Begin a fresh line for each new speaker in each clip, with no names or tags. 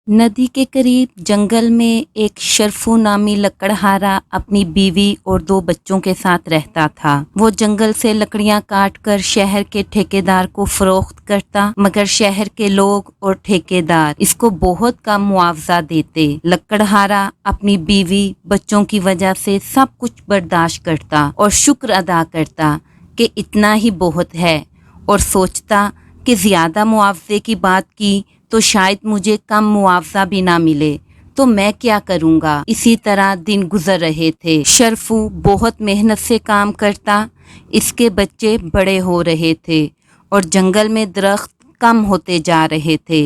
नदी के करीब जंगल में एक शर्फू नामी लकड़हारा अपनी बीवी और 2 बच्चों के साथ रहता था। वो जंगल से लकड़ियां काट कर शहर के ठेकेदार को फरोख्त करता, मगर शहर के लोग और ठेकेदार इसको बहुत कम मुआवजा देते। लकड़हारा अपनी बीवी बच्चों की वजह से सब कुछ बर्दाश्त करता और शुक्र अदा करता कि इतना ही बहुत है, और सोचता कि ज्यादा मुआवजे की बात की तो शायद मुझे कम मुआवजा भी ना मिले, तो मैं क्या करूँगा। इसी तरह दिन गुजर रहे थे। शर्फू बहुत मेहनत से काम करता, इसके बच्चे बड़े हो रहे थे और जंगल में दरख्त कम होते जा रहे थे।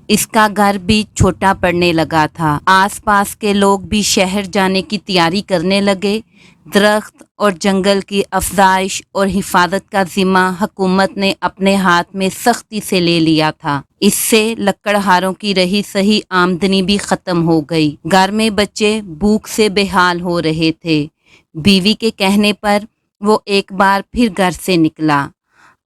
इसका घर भी छोटा पड़ने लगा था। आसपास के लोग भी शहर जाने की तैयारी करने लगे। दरख्त और जंगल की अफजाइश और हिफाजत का जिम्मा हुकूमत ने अपने हाथ में सख्ती से ले लिया था। इससे लकड़हारों की रही सही आमदनी भी खत्म हो गई। घर में बच्चे भूख से बेहाल हो रहे थे। बीवी के कहने पर वो एक बार फिर घर से निकला।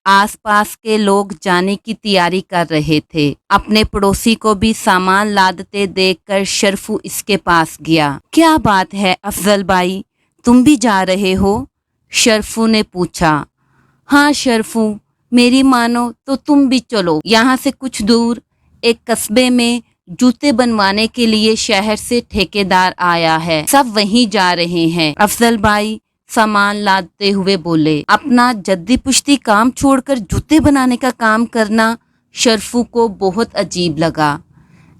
आसपास के लोग जाने की तैयारी कर रहे थे। अपने पड़ोसी को भी सामान लादते देखकर शर्फू इसके पास गया। क्या बात है अफजल भाई, तुम भी जा रहे हो? शर्फू ने पूछा। हाँ शर्फू, मेरी मानो तो तुम भी चलो। यहाँ से कुछ दूर एक कस्बे में जूते बनवाने के लिए शहर से ठेकेदार आया है, सब वहीं जा रहे हैं। अफजल भाई सामान लादते हुए बोले। अपना जद्दी पुश्ती काम छोड़कर जूते बनाने का काम करना शर्फू को बहुत अजीब लगा।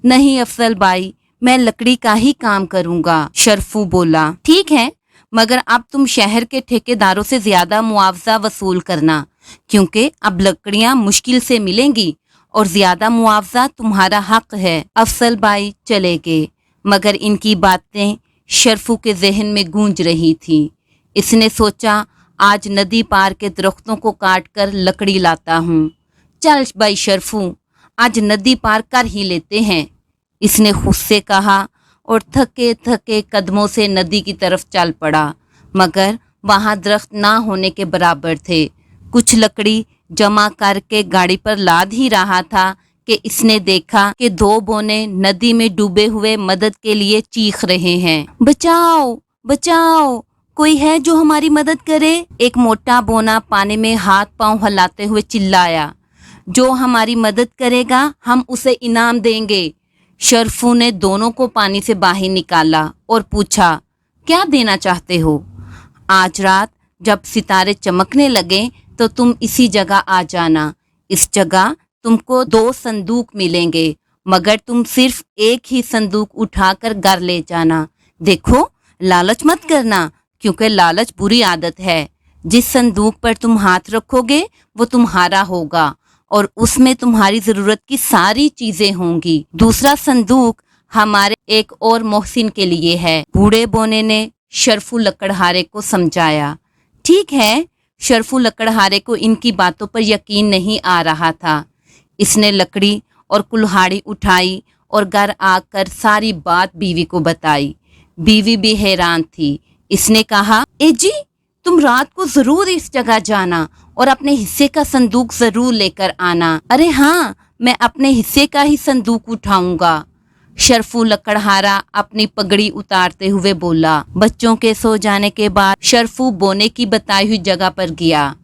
नहीं अफजल भाई, मैं लकड़ी का ही काम करूंगा, शर्फू बोला। ठीक है, मगर अब तुम शहर के ठेकेदारों से ज्यादा मुआवजा वसूल करना, क्योंकि अब लकड़ियां मुश्किल से मिलेंगी और ज्यादा मुआवजा तुम्हारा हक है। अफजल भाई चले गए, मगर इनकी बातें शर्फू के जहन में गूंज रही थी। इसने सोचा, आज नदी पार के दरख्तों को काट कर लकड़ी लाता हूँ। चल भाई शर्फू, आज नदी पार कर ही लेते हैं, इसने खुद से कहा और थके थके कदमों से नदी की तरफ चल पड़ा। मगर वहाँ दरख्त ना होने के बराबर थे। कुछ लकड़ी जमा करके गाड़ी पर लाद ही रहा था कि इसने देखा कि 2 बोने नदी में डूबे हुए मदद के लिए चीख रहे हैं। बचाओ बचाओ, कोई है जो हमारी मदद करे? एक मोटा बोना पानी में हाथ पांव हिलाते हुए चिल्लाया। जो हमारी मदद करेगा हम उसे इनाम देंगे। शर्फू ने दोनों को पानी से बाहर निकाला और पूछा, क्या देना चाहते हो? आज रात जब सितारे चमकने लगे तो तुम इसी जगह आ जाना। इस जगह तुमको 2 संदूक मिलेंगे, मगर तुम सिर्फ एक ही संदूक उठाकर घर ले जाना। देखो, लालच मत करना, क्योंकि लालच बुरी आदत है। जिस संदूक पर तुम हाथ रखोगे वो तुम्हारा होगा और उसमें तुम्हारी जरूरत की सारी चीजें होंगी। दूसरा संदूक हमारे एक और मोहसिन के लिए है। बूढ़े बोने ने शर्फू लकड़हारे को समझाया। ठीक है, शर्फू लकड़हारे को इनकी बातों पर यकीन नहीं आ रहा था। इसने लकड़ी और कुल्हाड़ी उठाई और घर आकर सारी बात बीवी को बताई। बीवी भी हैरान थी। इसने कहा, ए जी, तुम रात को जरूर इस जगह जाना और अपने हिस्से का संदूक जरूर लेकर आना। अरे हाँ, मैं अपने हिस्से का ही संदूक उठाऊंगा, शर्फू लकड़हारा अपनी पगड़ी उतारते हुए बोला। बच्चों के सो जाने के बाद शर्फू बोने की बताई हुई जगह पर गया।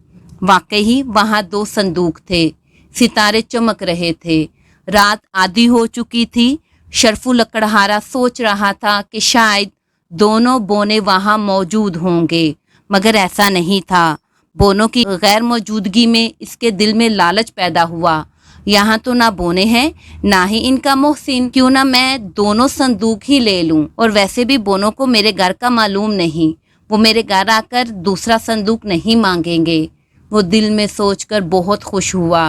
वाकई वहाँ 2 संदूक थे। सितारे चमक रहे थे। रात आधी हो चुकी थी। शर्फू लकड़हारा सोच रहा था कि शायद दोनों बोने वहां मौजूद होंगे, मगर ऐसा नहीं था। बोनों की गैर मौजूदगी में इसके दिल में लालच पैदा हुआ। यहाँ तो ना बोने हैं ना ही इनका मोहसिन, क्यों ना मैं दोनों संदूक ही ले लूं। और वैसे भी बोनों को मेरे घर का मालूम नहीं, वो मेरे घर आकर दूसरा संदूक नहीं मांगेंगे। वो दिल में सोचकर बहुत खुश हुआ।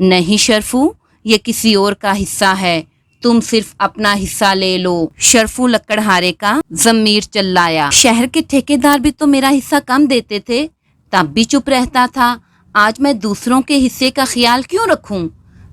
नहीं शर्फू, ये किसी और का हिस्सा है, तुम सिर्फ अपना हिस्सा ले लो, शर्फू लकड़हारे का ज़मीर चिल्लाया। शहर के ठेकेदार भी तो मेरा हिस्सा कम देते थे, तब भी चुप रहता था। आज मैं दूसरों के हिस्से का ख्याल क्यों रखूं?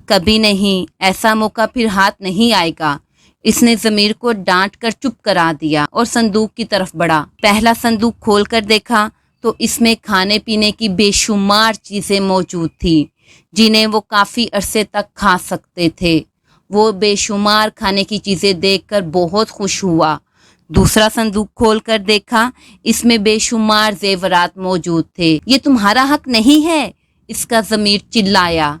कभी नहीं, ऐसा मौका फिर हाथ नहीं आएगा। इसने ज़मीर को डांट कर चुप करा दिया और संदूक की तरफ बढ़ा। पहला संदूक खोल कर देखा तो इसमें खाने पीने की बेशुमार चीज़ें मौजूद थी, जिन्हें वो काफ़ी अरसे तक खा सकते थे। وہ بے شمار کھانے کی چیزیں دیکھ کر بہت خوش ہوا۔ دوسرا صندوق کھول کر دیکھا، اس میں بے شمار زیورات موجود تھے۔ یہ تمہارا حق نہیں ہے، اس کا ضمیر چلایا۔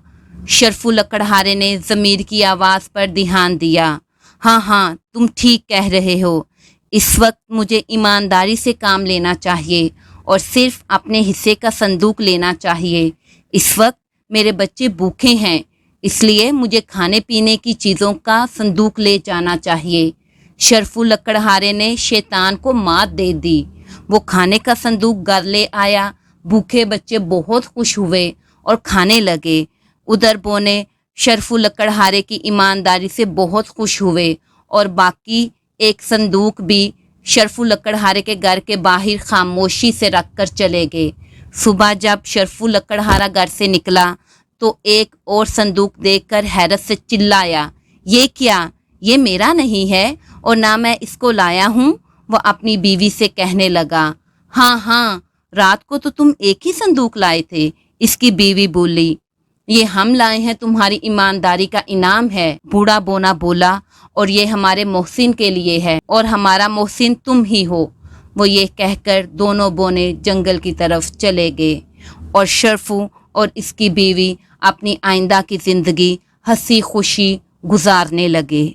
شرفو لکڑہارے نے ضمیر کی آواز پر دھیان دیا۔ ہاں تم ٹھیک کہہ رہے ہو، اس وقت مجھے ایمانداری سے کام لینا چاہیے اور صرف اپنے حصے کا صندوق لینا چاہیے۔ اس وقت میرے بچے بھوکے ہیں، اس لیے مجھے کھانے پینے کی چیزوں کا صندوق لے جانا چاہیے۔ شرفو لکڑہارے نے شیطان کو مات دے دی۔ وہ کھانے کا صندوق گھر لے آیا۔ بھوکے بچے بہت خوش ہوئے اور کھانے لگے۔ ادھر بونے شرفو لکڑہارے کی ایمانداری سے بہت خوش ہوئے اور باقی ایک صندوق بھی شرفو لکڑہارے کے گھر کے باہر خاموشی سے رکھ کر چلے گئے۔ صبح جب شرفو لکڑہارا گھر سے نکلا تو ایک اور صندوق دیکھ کر حیرت سے چلایا، یہ کیا؟ یہ میرا نہیں ہے اور نہ میں اس کو لایا ہوں۔ وہ اپنی بیوی سے کہنے لگا۔ ہاں رات کو تو تم ایک ہی صندوق لائے تھے، اس کی بیوی بولی۔ یہ ہم لائے ہیں، تمہاری ایمانداری کا انعام ہے، بوڑھا بونا بولا، اور یہ ہمارے محسن کے لیے ہے اور ہمارا محسن تم ہی ہو۔ وہ یہ کہہ کر دونوں بونے جنگل کی طرف چلے گئے اور شرفو اور اس کی بیوی اپنی آئندہ کی زندگی ہنسی خوشی گزارنے لگے۔